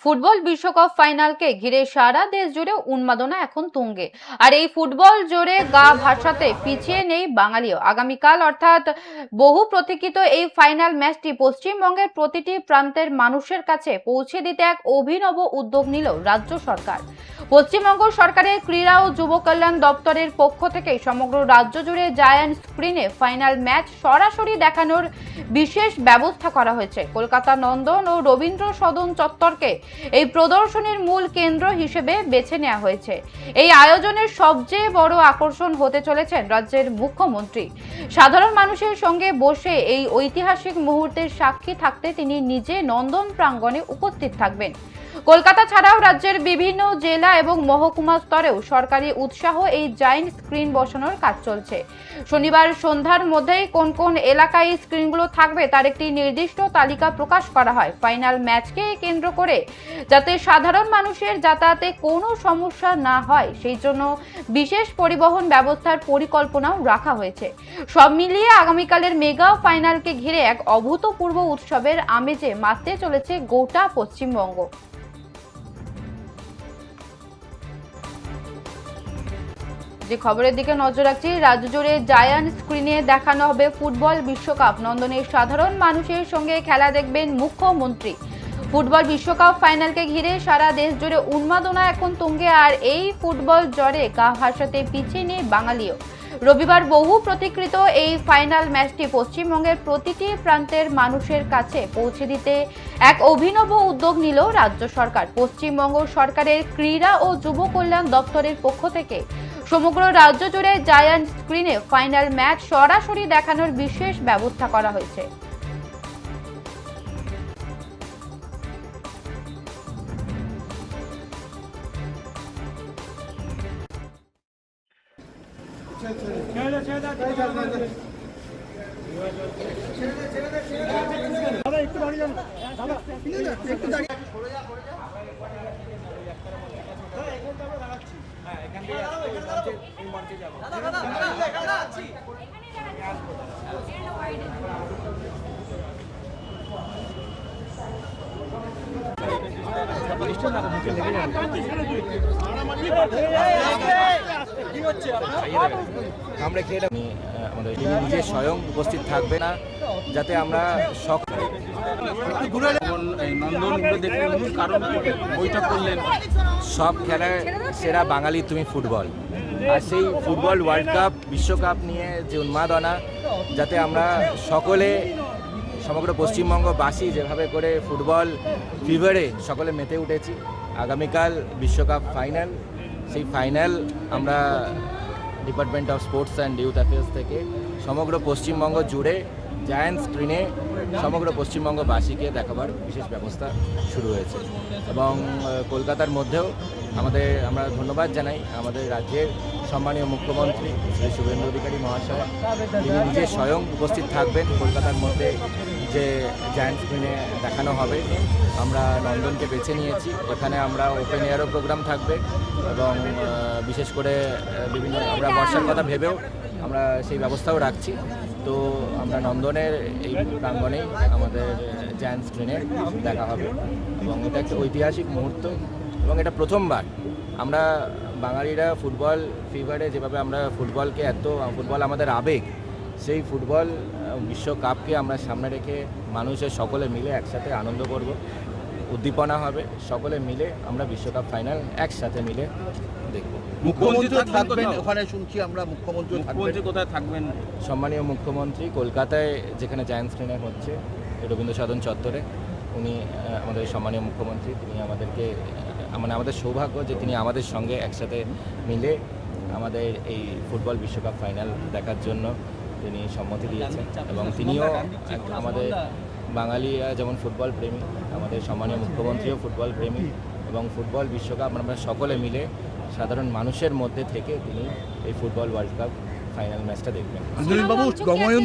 Football বিশ্বকাপ ফাইনালকে ঘিরে সারা দেশ জুড়ে উন্মাদনা এখন তুঙ্গে। আর এই ফুটবল জোরে গা ভাসাতে পিছিয়ে নেই বাঙালিও। আগামীকাল অর্থাৎ বহু প্রতীক্ষিত এই ফাইনাল ম্যাচটি পশ্চিমবঙ্গের প্রতিটি প্রান্তের মানুষের কাছে পৌঁছে দিতে এক অভিনব উদ্যোগ নিল রাজ্য সরকার। পশ্চিমবঙ্গ সরকারের ক্রীড়া ও যুব কল্যাণ দপ্তরের পক্ষ থেকে সমগ্র রাজ্য জুড়ে জায়ান্ট স্ক্রিনে ফাইনাল ম্যাচ সরাসরি দেখানোর বিশেষ ব্যবস্থা করা হয়েছে। কলকাতা নন্দন ও রবীন্দ্র সদন চত্বরকে এই প্রদর্শনীর মূল কেন্দ্র হিসেবে বেছে নেওয়া হয়েছে। এই আয়োজনের সবচেয়ে বড় আকর্ষণ হতে চলেছেন রাজ্যের মুখ্যমন্ত্রী। সাধারণ মানুষের সঙ্গে বসে এই ঐতিহাসিক মুহূর্তের সাক্ষী থাকতে তিনি নিজে নন্দন প্রাঙ্গণে উপস্থিত থাকবেন। কলকাতা ছাড়াও রাজ্যের বিভিন্ন জেলা এবং মহকুমা স্তরেও সরকারি উৎসাহ এই জায়ান্ট স্ক্রিন বসানোর কাজ চলছে। শনিবার সন্ধ্যার মধ্যেই কোন কোন এলাকায় এই স্ক্রিনগুলো থাকবে তার একটি নির্দিষ্ট তালিকা প্রকাশ করা হয়। ফাইনাল ম্যাচকে কেন্দ্র করে যাতে সাধারণ মানুষের যাতায়াতে কোনো সমস্যা না হয় সেই জন্য বিশেষ পরিবহন ব্যবস্থার পরিকল্পনাও রাখা হয়েছে। সব মিলিয়ে আগামীকালের মেগা ফাইনালকে ঘিরে এক অভূতপূর্ব উৎসবের আমেজে মাততে চলেছে গোটা পশ্চিমবঙ্গ। যে খবরের দিকে নজর রাখছি, রাজ্য জুড়ে জায়ান্ট স্ক্রিনে দেখানো হবে ফুটবল বিশ্বকাপ। নন্দনের সাধারণ মানুষের সঙ্গে খেলা দেখবেন মুখ্যমন্ত্রী। ফুটবল বিশ্বকাপ ফাইনালকে ঘিরে সারা দেশ জুড়ে উন্মাদনা এখন তুঙ্গে। আর এই ফুটবল জ্বরে গা ভাসাতে পিছিয়ে নেই বাঙালিও। রবিবার বহু প্রতীক্ষিত এই ফাইনাল ম্যাচটি পশ্চিমবঙ্গের প্রতিটি প্রান্তের মানুষের কাছে পৌঁছে দিতে এক অভিনব উদ্যোগ নিল রাজ্য সরকার। পশ্চিমবঙ্গ সরকারের ক্রীড়া ও যুব কল্যাণ দপ্তরের পক্ষ থেকে সমগ্র রাজ্য জুড়ে জায়ান্ট স্ক্রিনে ফাইনাল ম্যাচ সরাসরি দেখানোর বিশেষ ব্যবস্থা করা হয়েছে। আমরা আমাদের নিজে স্বয়ং উপস্থিত থাকবে না, যাতে আমরা বৈঠক করলেন সব খেলায় সেরা বাঙালি তুমি ফুটবল। আর সেই ফুটবল ওয়ার্ল্ড কাপ বিশ্বকাপ নিয়ে যে উন্মাদনা, যাতে আমরা সকলে সমগ্র পশ্চিমবঙ্গবাসী যেভাবে করে ফুটবল ফিভারে সকলে মেতে উঠেছি। আগামীকাল বিশ্বকাপ ফাইনাল, সেই ফাইনাল আমরা department of sports and youth affairs থেকে সমগ্র পশ্চিমবঙ্গ জুড়ে জায়ান্ট স্ক্রিনে সমগ্র পশ্চিমবঙ্গবাসীকে দেখাবার বিশেষ ব্যবস্থা শুরু হয়েছে। এবং কলকাতার মধ্যেও আমরা ধন্যবাদ জানাই আমাদের রাজ্যের সম্মানীয় মুখ্যমন্ত্রী শ্রী শুভেন্দু অধিকারী মহাশয়। তিনি নিজে স্বয়ং উপস্থিত থাকবেন কলকাতার মধ্যে যে জায়ান্ট স্ক্রিনে দেখানো হবে। আমরা নন্দনকে বেছে নিয়েছি, এখানে আমরা ওপেন এয়ারও প্রোগ্রাম থাকবে এবং বিশেষ করে বিভিন্ন আমরা বর্ষার কথা ভেবেও আমরা সেই ব্যবস্থাও রাখছি। তো আমরা নন্দনের এই প্রাঙ্গণেই আমাদের জায়ান্ট স্ক্রিনে দেখা হবে এবং এটা একটা ঐতিহাসিক মুহূর্ত এবং এটা প্রথমবার আমরা বাঙালিরা ফুটবল ফিভারে যেভাবে আমরা ফুটবলকে ফুটবল আমাদের আবেগ, সেই ফুটবল বিশ্বকাপকে আমরা সামনে রেখে মানুষের সকলে মিলে একসাথে আনন্দ করব, উদ্দীপনা হবে, সকলে মিলে আমরা বিশ্বকাপ ফাইনাল একসাথে মিলে দেখব। মুখ্যমন্ত্রী থাকবেন ওখানে, শুনছি আমরা মুখ্যমন্ত্রী কোথায় থাকবেন? সম্মানীয় মুখ্যমন্ত্রী কলকাতায় যেখানে জায়ান্ট স্ক্রিনে হচ্ছে রবীন্দ্র সদন চত্বরে, উনি আমাদের সম্মানীয় মুখ্যমন্ত্রী। তিনি আমাদেরকে আমাদের সৌভাগ্য যে তিনি আমাদের সঙ্গে একসাথে মিলে আমাদের এই ফুটবল বিশ্বকাপ ফাইনাল দেখার জন্য তিনি সম্মতি দিয়েছেন। এবং তিনিও আমাদের বাঙালিরা যেমন ফুটবল প্রেমী, আমাদের সম্মানীয় মুখ্যমন্ত্রীও ফুটবল প্রেমী এবং ফুটবল বিশ্বকাপ আমরা সকলে মিলে সাধারণ মানুষের মধ্যে থেকে তিনি এই ফুটবল ওয়ার্ল্ড কাপ ফাইনাল ম্যাচটা দেখবেন।